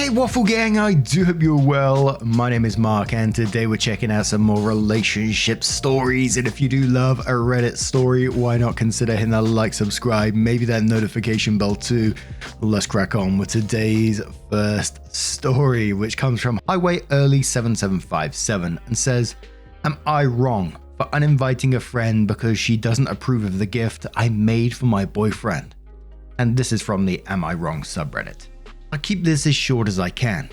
Hey Waffle Gang, I do hope you're well. My name is Mark and today we're checking out some more relationship stories, and if you do love a Reddit story, why not consider hitting that like, subscribe, maybe that notification bell too. Let's crack on with today's first story, which comes from Highway Early 7757 and says, "Am I wrong for uninviting a friend because she doesn't approve of the gift I made for my boyfriend?" And this is from the Am I Wrong subreddit. I keep this as short as I can.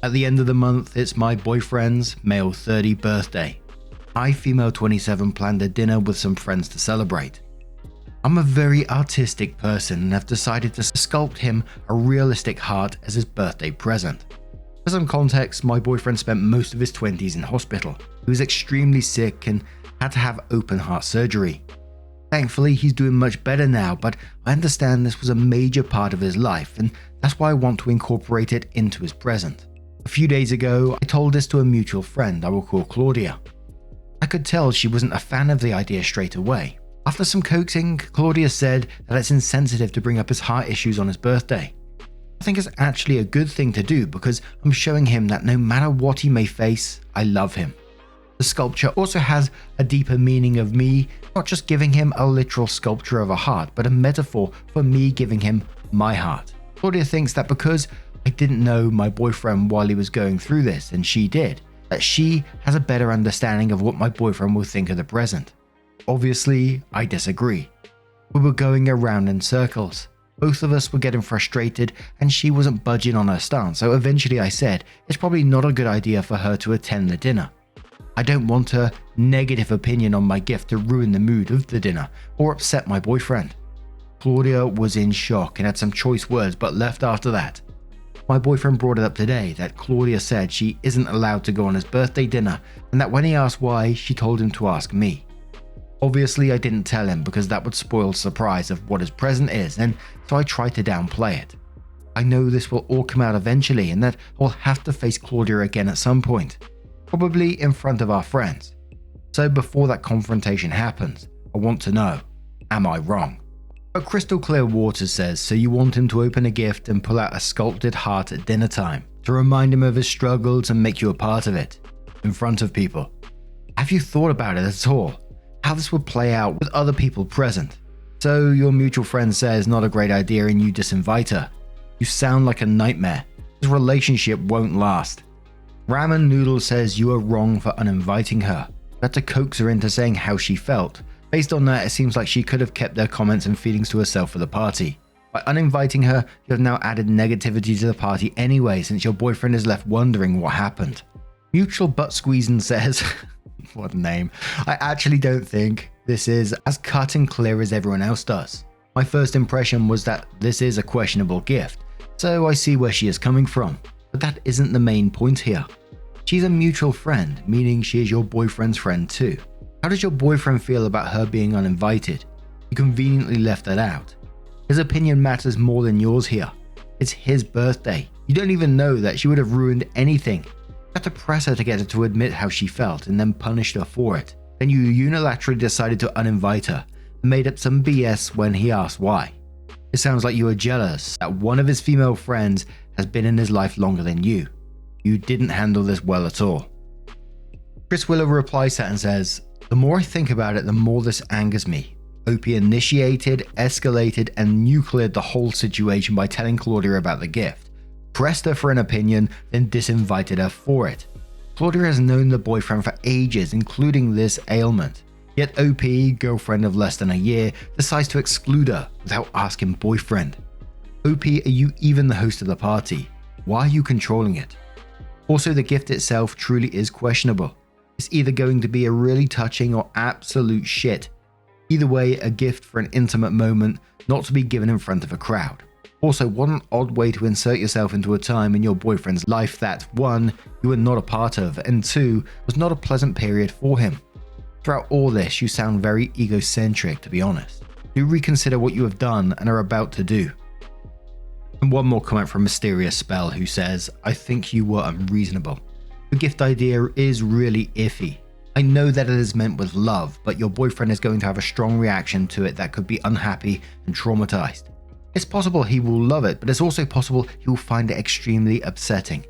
At the end of the month, it's my boyfriend's male 30 birthday. I, female 27, planned a dinner with some friends to celebrate. I'm a very artistic person and have decided to sculpt him a realistic heart as his birthday present. For some context, my boyfriend spent most of his 20s in hospital. He was extremely sick and had to have open heart surgery. Thankfully, he's doing much better now, but I understand this was a major part of his life, and that's why I want to incorporate it into his present. A few days ago, I told this to a mutual friend I will call Claudia. I could tell she wasn't a fan of the idea straight away. After some coaxing, Claudia said that it's insensitive to bring up his heart issues on his birthday. I think it's actually a good thing to do because I'm showing him that no matter what he may face, I love him. The sculpture also has a deeper meaning of me not just giving him a literal sculpture of a heart, but a metaphor for me giving him my heart. Claudia thinks that because I didn't know my boyfriend while he was going through this, and she did, that she has a better understanding of what my boyfriend will think of the present. Obviously, I disagree. We were going around in circles. Both of us were getting frustrated and she wasn't budging on her stance, so eventually I said it's probably not a good idea for her to attend the dinner. I don't want her negative opinion on my gift to ruin the mood of the dinner or upset my boyfriend. Claudia was in shock and had some choice words but left after that. My boyfriend brought it up today that Claudia said she isn't allowed to go on his birthday dinner and that when he asked why, she told him to ask me. Obviously, I didn't tell him because that would spoil the surprise of what his present is, and so I tried to downplay it. I know this will all come out eventually and that I'll have to face Claudia again at some point. Probably in front of our friends. So before that confrontation happens, I want to know, am I wrong? But Crystal Clear Water says, so you want him to open a gift and pull out a sculpted heart at dinner time to remind him of his struggles and make you a part of it, in front of people. Have you thought about it at all? How this would play out with other people present? So your mutual friend says not a great idea and you disinvite her. You sound like a nightmare. This relationship won't last. Ramen Noodle says you are wrong for uninviting her. You had to coax her into saying how she felt. Based on that, it seems like she could have kept their comments and feelings to herself for the party. By uninviting her, you have now added negativity to the party anyway, since your boyfriend is left wondering what happened. Mutual Butt Squeezing says, what a name, I actually don't think this is as cut and clear as everyone else does. My first impression was that this is a questionable gift, so I see where she is coming from. But that isn't the main point here. She's a mutual friend, meaning she is your boyfriend's friend too. How does your boyfriend feel about her being uninvited? You conveniently left that out. His opinion matters more than yours here. It's his birthday. You don't even know that she would have ruined anything. You had to press her to get her to admit how she felt and then punished her for it. Then you unilaterally decided to uninvite her and made up some BS when he asked why. It sounds like you are jealous that one of his female friends has been in his life longer than you. You didn't handle this well at all. Chris Willow replies to that and says, the more I think about it, the more this angers me. OP initiated, escalated, and nucleared the whole situation by telling Claudia about the gift, pressed her for an opinion, then disinvited her for it. Claudia has known the boyfriend for ages, including this ailment. Yet OP, girlfriend of less than a year, decides to exclude her without asking boyfriend. OP, are you even the host of the party? Why are you controlling it? Also, the gift itself truly is questionable. It's either going to be a really touching or absolute shit. Either way, a gift for an intimate moment, not to be given in front of a crowd. Also, what an odd way to insert yourself into a time in your boyfriend's life that 1, you were not a part of, and 2, was not a pleasant period for him. Throughout all this, you sound very egocentric, to be honest. Do reconsider what you have done and are about to do. And one more comment from Mysterious Spell, who says, I think you were unreasonable. Your gift idea is really iffy. I know that it is meant with love, but your boyfriend is going to have a strong reaction to it that could be unhappy and traumatized. It's possible he will love it, but it's also possible he will find it extremely upsetting.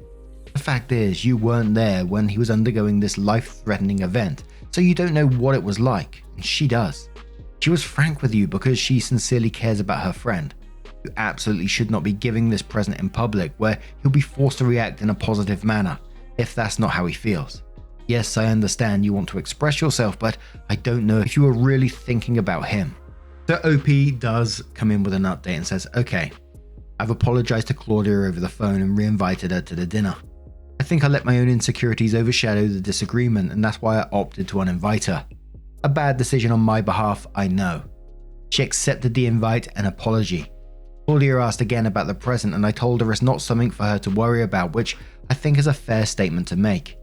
The fact is, you weren't there when he was undergoing this life-threatening event, so you don't know what it was like, and she does. She was frank with you because she sincerely cares about her friend. You absolutely should not be giving this present in public where he'll be forced to react in a positive manner, if that's not how he feels. Yes, I understand you want to express yourself, but I don't know if you are really thinking about him. So OP does come in with an update and says, okay, I've apologized to Claudia over the phone and re-invited her to the dinner. I think I let my own insecurities overshadow the disagreement, and that's why I opted to uninvite her. A bad decision on my behalf, I know. She accepted the invite and apology. Claudia asked again about the present, and I told her it's not something for her to worry about, which I think is a fair statement to make.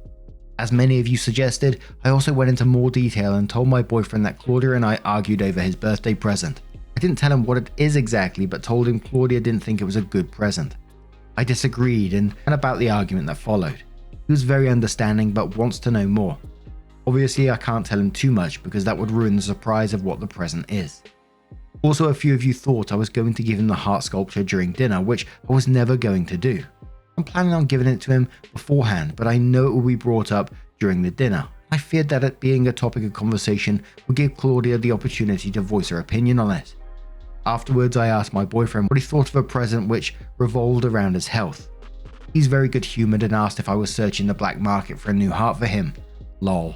As many of you suggested, I also went into more detail and told my boyfriend that Claudia and I argued over his birthday present. I didn't tell him what it is exactly, but told him Claudia didn't think it was a good present. I disagreed and about the argument that followed. He was very understanding but wants to know more. Obviously, I can't tell him too much because that would ruin the surprise of what the present is. Also, a few of you thought I was going to give him the heart sculpture during dinner, which I was never going to do. I'm planning on giving it to him beforehand, but I know it will be brought up during the dinner. I feared that it being a topic of conversation would give Claudia the opportunity to voice her opinion on it. Afterwards, I asked my boyfriend what he thought of a present which revolved around his health. He's very good humoured and asked if I was searching the black market for a new heart for him. Lol.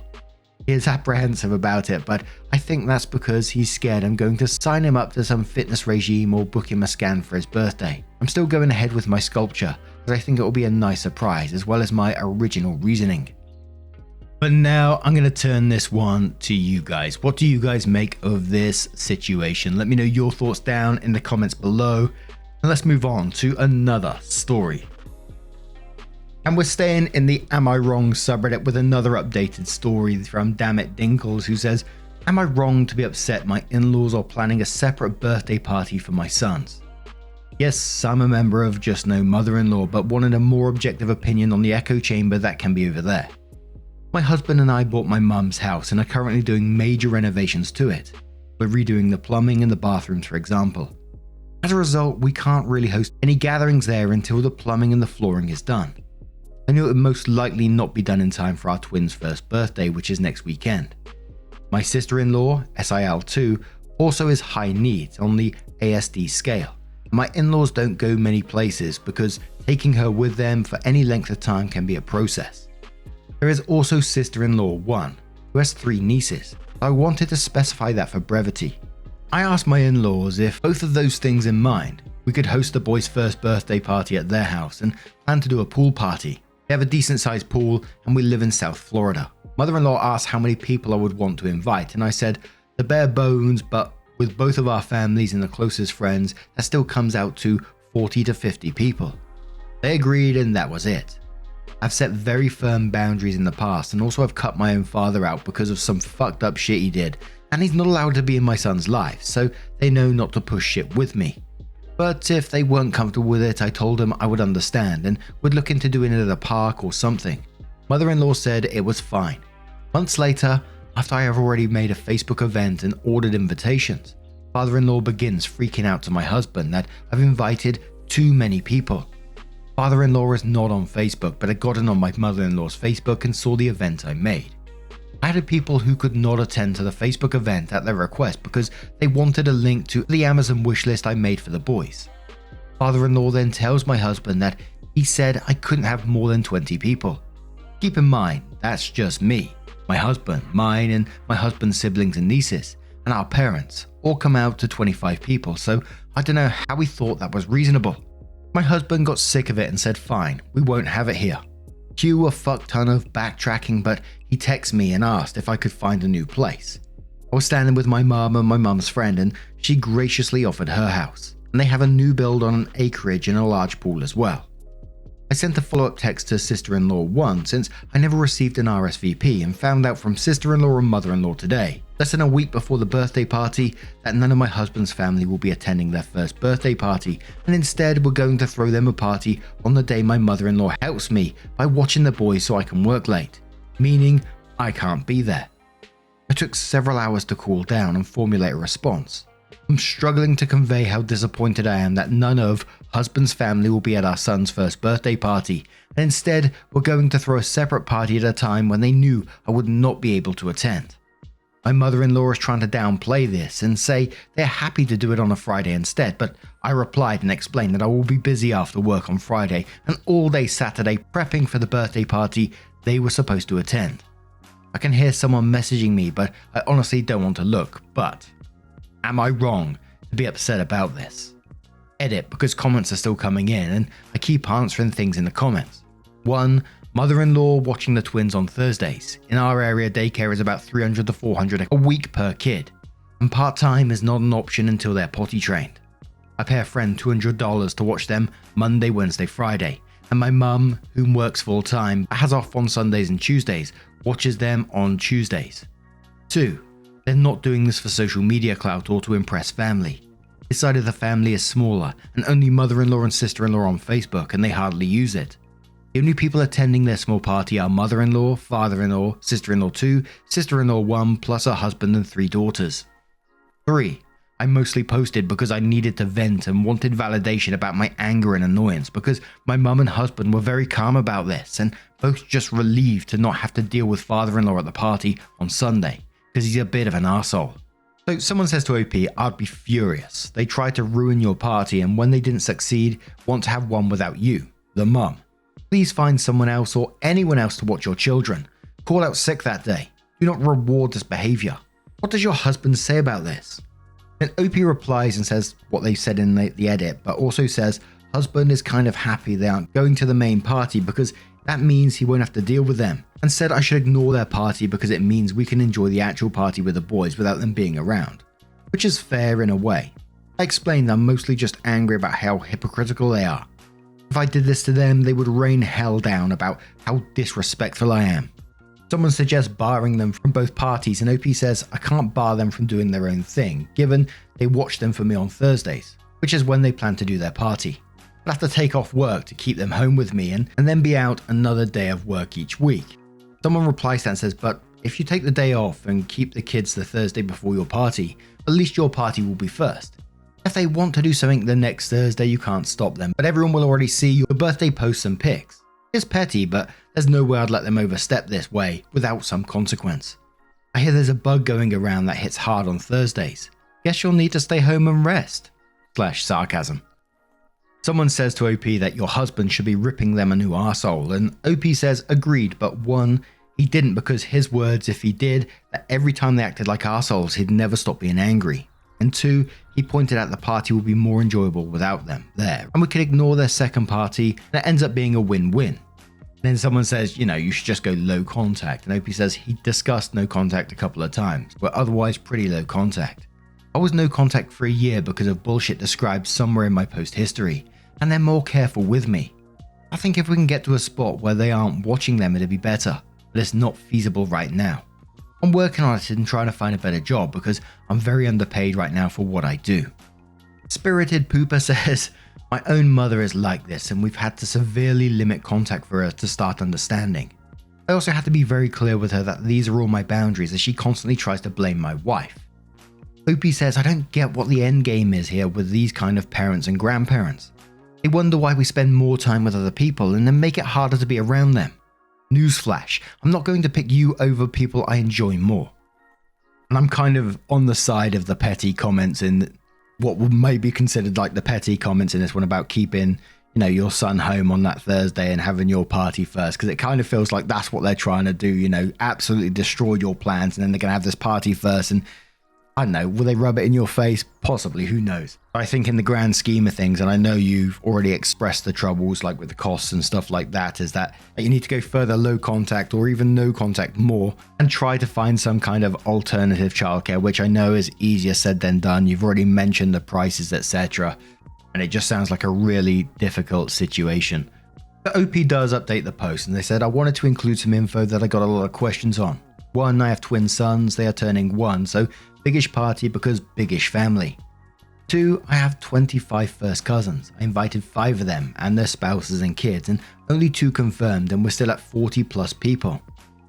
He is apprehensive about it, but I think that's because he's scared I'm going to sign him up to some fitness regime or book him a scan for his birthday. I'm still going ahead with my sculpture, as I think it will be a nice surprise as well as my original reasoning. But now I'm going to turn this one to you guys. What do you guys make of this situation? Let me know your thoughts down in the comments below. And let's move on to another story. And we're staying in the Am I Wrong subreddit with another updated story from DamnItDinkles, who says, am I wrong to be upset my in-laws are planning a separate birthday party for my sons? Yes, I'm a member of Just No Mother-in-Law, but wanted a more objective opinion on the echo chamber that can be over there. My husband and I bought my mum's house and are currently doing major renovations to it. We're redoing the plumbing and the bathrooms, for example. As a result, we can't really host any gatherings there until the plumbing and the flooring is done. I knew it would most likely not be done in time for our twins' first birthday, which is next weekend. My sister-in-law, SIL2, also is high needs on the ASD scale. My in-laws don't go many places because taking her with them for any length of time can be a process. There is also sister-in-law 1, who has 3 nieces. I wanted to specify that for brevity. I asked my in-laws if, both of those things in mind, we could host the boys' first birthday party at their house and plan to do a pool party. They have a decent sized pool and we live in South Florida. Mother-in-law asked how many people I would want to invite, and I said the bare bones, but with both of our families and the closest friends, that still comes out to 40 to 50 people. They agreed and that was it. I've set very firm boundaries in the past, and also I've cut my own father out because of some fucked up shit he did, and he's not allowed to be in my son's life, so they know not to push shit with me. But if they weren't comfortable with it, I told them I would understand and would look into doing it at a park or something. Mother-in-law said it was fine. Months later, after I have already made a Facebook event and ordered invitations, father-in-law begins freaking out to my husband that I've invited too many people. Father-in-law is not on Facebook, but had gotten on my mother-in-law's Facebook and saw the event I made. I added people who could not attend to the Facebook event at their request because they wanted a link to the Amazon wishlist I made for the boys. Father-in-law then tells my husband that he said I couldn't have more than 20 people. Keep in mind, that's just me, my husband, mine and my husband's siblings and nieces, and our parents all come out to 25 people, so I don't know how he thought that was reasonable. My husband got sick of it and said fine, we won't have it here. Cue a fuck ton of backtracking, but he texted me and asked if I could find a new place. I was standing with my mum and my mum's friend, and she graciously offered her house, and they have a new build on an acreage and a large pool as well. I sent a follow-up text to sister-in-law 1 since I never received an RSVP and found out from sister-in-law and mother-in-law today, less than a week before the birthday party, that none of my husband's family will be attending their first birthday party, and instead we're going to throw them a party on the day my mother-in-law helps me by watching the boys so I can work late, meaning I can't be there. It took several hours to cool down and formulate a response. I'm struggling to convey how disappointed I am that none of husband's family will be at our son's first birthday party, and instead we're going to throw a separate party at a time when they knew I would not be able to attend. My mother-in-law is trying to downplay this and say they're happy to do it on a Friday instead, but I replied and explained that I will be busy after work on Friday and all day Saturday prepping for the birthday party they were supposed to attend. I can hear someone messaging me, but I honestly don't want to look, but am I wrong to be upset about this? Edit, because comments are still coming in and I keep answering things in the comments. 1. Mother-in-law watching the twins on Thursdays. In our area, daycare is about $300 to $400 a week per kid, and part-time is not an option until they're potty trained. I pay a friend $200 to watch them Monday, Wednesday, Friday, and my mum, whom works full-time, has off on Sundays and Tuesdays, watches them on Tuesdays. 2. They're not doing this for social media clout or to impress family. This side of the family is smaller, and only mother-in-law and sister-in-law on Facebook, and they hardly use it. The only people attending their small party are mother-in-law, father-in-law, sister-in-law 2, sister-in-law 1, plus a husband and 3 daughters. 3. I mostly posted because I needed to vent and wanted validation about my anger and annoyance because my mum and husband were very calm about this and both just relieved to not have to deal with father-in-law at the party on Sunday because he's a bit of an arsehole. So someone says to OP, I'd be furious. They tried to ruin your party and when they didn't succeed, want to have one without you, the mum. Please find someone else or anyone else to watch your children. Call out sick that day. Do not reward this behavior. What does your husband say about this? Then OP replies and says what they said in the edit, but also says husband is kind of happy they aren't going to the main party because that means he won't have to deal with them, and said I should ignore their party because it means we can enjoy the actual party with the boys without them being around, which is fair in a way. I explained I'm mostly just angry about how hypocritical they are. If I did this to them, they would rain hell down about how disrespectful I am. Someone suggests barring them from both parties, and OP says I can't bar them from doing their own thing, given they watch them for me on Thursdays, which is when they plan to do their party. I'd have to take off work to keep them home with me and then be out another day of work each week. Someone replies to that and says, but if you take the day off and keep the kids the Thursday before your party, at least your party will be first. If they want to do something the next Thursday, you can't stop them, but everyone will already see your birthday posts and pics. It's petty, but there's no way I'd let them overstep this way without some consequence. I hear there's a bug going around that hits hard on Thursdays. Guess you'll need to stay home and rest. /sarcasm. Someone says to OP that your husband should be ripping them a new arsehole, and OP says agreed, but 1, he didn't because his words, if he did, that every time they acted like arseholes, he'd never stop being angry. And 2, he pointed out the party would be more enjoyable without them there, and we could ignore their second party, and it ends up being a win-win. Then someone says, you should just go low contact, and OP says he discussed no contact a couple of times, but otherwise pretty low contact. I was no contact for a year because of bullshit described somewhere in my post history, and they're more careful with me. I think if we can get to a spot where they aren't watching them, it'd be better, but it's not feasible right now. I'm working on it and trying to find a better job because I'm very underpaid right now for what I do. Spirited Pooper says, my own mother is like this and we've had to severely limit contact for her to start understanding. I also had to be very clear with her that these are all my boundaries as she constantly tries to blame my wife. OP says I don't get what the end game is here with these kind of parents and grandparents. They wonder why we spend more time with other people and then make it harder to be around them. Newsflash, I'm not going to pick you over people I enjoy more. And I'm kind of on the side of the petty comments in what may be considered like the petty comments in this one about keeping, your son home on that Thursday and having your party first, because it kind of feels like that's what they're trying to do, absolutely destroy your plans and then they're going to have this party first and I don't know, will they rub it in your face? Possibly, who knows? I think in the grand scheme of things, and I know you've already expressed the troubles like with the costs and stuff like that, is that you need to go further low contact or even no contact more and try to find some kind of alternative childcare, which I know is easier said than done. You've already mentioned the prices, etc. And it just sounds like a really difficult situation. The OP does update the post and they said, I wanted to include some info that I got a lot of questions on. 1, I have twin sons, they are turning 1, so biggish party because biggish family. 2, I have 25 first cousins. I invited 5 of them and their spouses and kids and only 2 confirmed and we're still at 40 plus people.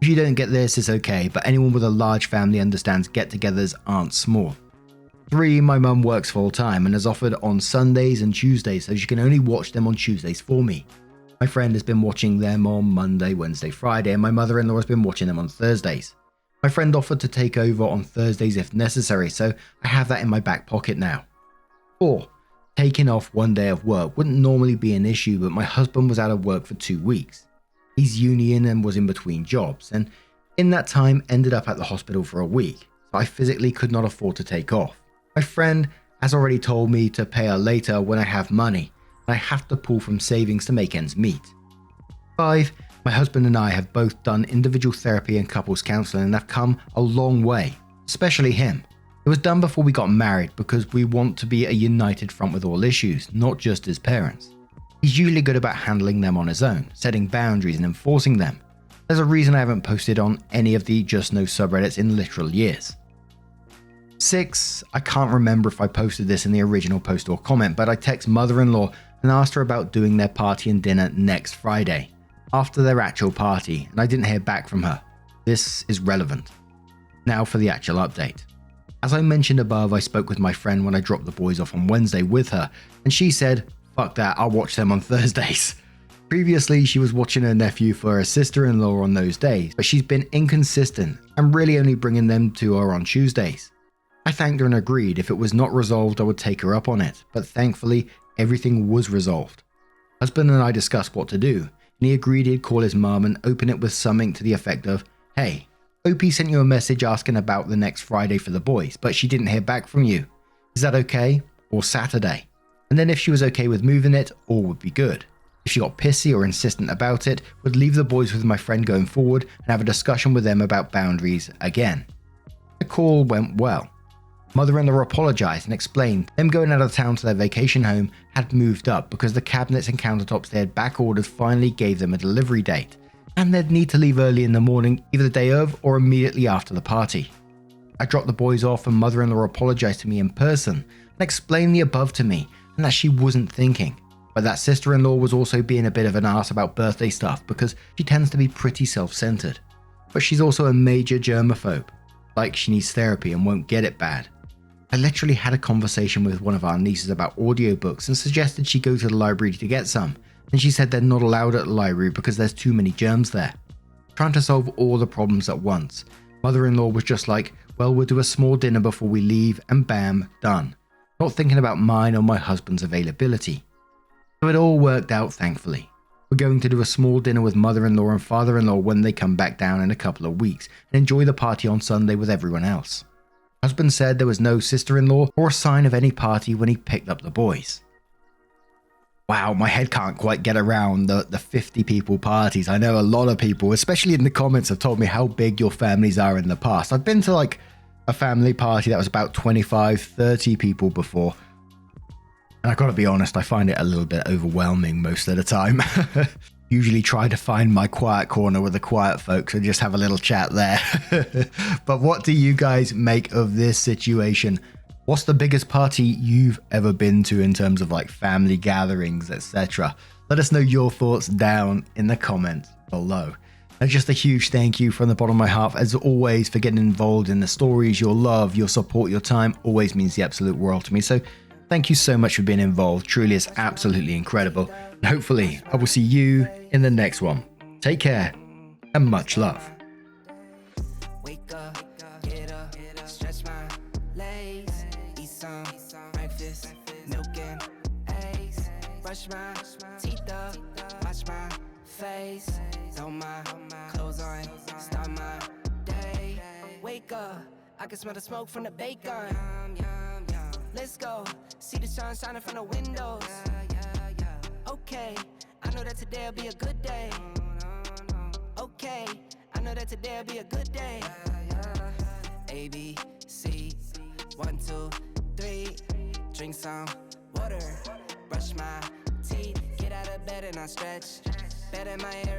If you don't get this, it's okay, but anyone with a large family understands get-togethers aren't small. 3, my mum works full time and has offered on Sundays and Tuesdays, so she can only watch them on Tuesdays for me. My friend has been watching them on Monday, Wednesday, Friday, and my mother-in-law has been watching them on Thursdays. My friend offered to take over on Thursdays if necessary, so I have that in my back pocket now. 4, taking off one day of work wouldn't normally be an issue, but my husband was out of work for 2 weeks. He's union and was in between jobs, and in that time ended up at the hospital for a week, so I physically could not afford to take off. My friend has already told me to pay her later when I have money, and I have to pull from savings to make ends meet. 5, my husband and I have both done individual therapy and couples counseling and have come a long way, especially him. It was done before we got married because we want to be a united front with all issues, not just as parents. He's usually good about handling them on his own, setting boundaries and enforcing them. There's a reason I haven't posted on any of the Just No subreddits in literal years. 6, I can't remember if I posted this in the original post or comment, but I text mother-in-law and asked her about doing their party and dinner next Friday, after their actual party, and I didn't hear back from her. This is relevant. Now for the actual update. As I mentioned above, I spoke with my friend when I dropped the boys off on Wednesday with her, and she said, "Fuck that, I'll watch them on Thursdays." Previously, she was watching her nephew for her sister-in-law on those days, but she's been inconsistent and really only bringing them to her on Tuesdays. I thanked her and agreed if it was not resolved I would take her up on it, but thankfully everything was resolved. Husband and I discussed what to do, and he agreed he'd call his mum and open it with something to the effect of, "Hey, OP sent you a message asking about the next Friday for the boys, but she didn't hear back from you. Is that okay? Or Saturday?" And then if she was okay with moving it, all would be good. If she got pissy or insistent about it, would leave the boys with my friend going forward and have a discussion with them about boundaries again. The call went well. Mother-in-law apologized and explained them going out of town to their vacation home had moved up because the cabinets and countertops they had back-ordered finally gave them a delivery date, and they'd need to leave early in the morning, either the day of or immediately after the party. I dropped the boys off and mother-in-law apologized to me in person and explained the above to me and that she wasn't thinking, but that sister-in-law was also being a bit of an ass about birthday stuff because she tends to be pretty self-centered. But she's also a major germaphobe, like she needs therapy and won't get it bad. I literally had a conversation with one of our nieces about audiobooks and suggested she go to the library to get some, and she said they're not allowed at the library because there's too many germs there. Trying to solve all the problems at once, mother-in-law was just like, "Well, we'll do a small dinner before we leave," and bam, done. Not thinking about mine or my husband's availability. So it all worked out thankfully. We're going to do a small dinner with mother-in-law and father-in-law when they come back down in a couple of weeks and enjoy the party on Sunday with everyone else. Husband said there was no sister-in-law or a sign of any party when he picked up the boys. Wow, my head can't quite get around the 50 people parties. I know a lot of people, especially in the comments, have told me how big your families are in the past. I've been to like a family party that was about 25, 30 people before. And I gotta be honest, I find it a little bit overwhelming most of the time. Usually try to find my quiet corner with the quiet folks and just have a little chat there. But what do you guys make of this situation? What's the biggest party you've ever been to in terms of like family gatherings, etc.? Let us know your thoughts down in the comments below. And just a huge thank you from the bottom of my heart, as always, for getting involved in the stories. Your love, your support, your time always means the absolute world to me. So thank you so much for being involved. Truly, it's absolutely incredible. And hopefully, I will see you in the next one. Take care and much love. Wake up, get up, stretch my legs, eat some breakfast, milk and eggs, brush my teeth up, wash my face, throw my clothes on, start my day. Wake up, I can smell the smoke from the bacon. Let's go, see the sun shining from the windows. Okay, I know that today'll be a good day. Okay, I know that today'll be a good day. A, B, C, 1, 2, 3. Drink some water, brush my teeth, get out of bed and I stretch. Bet in my hair.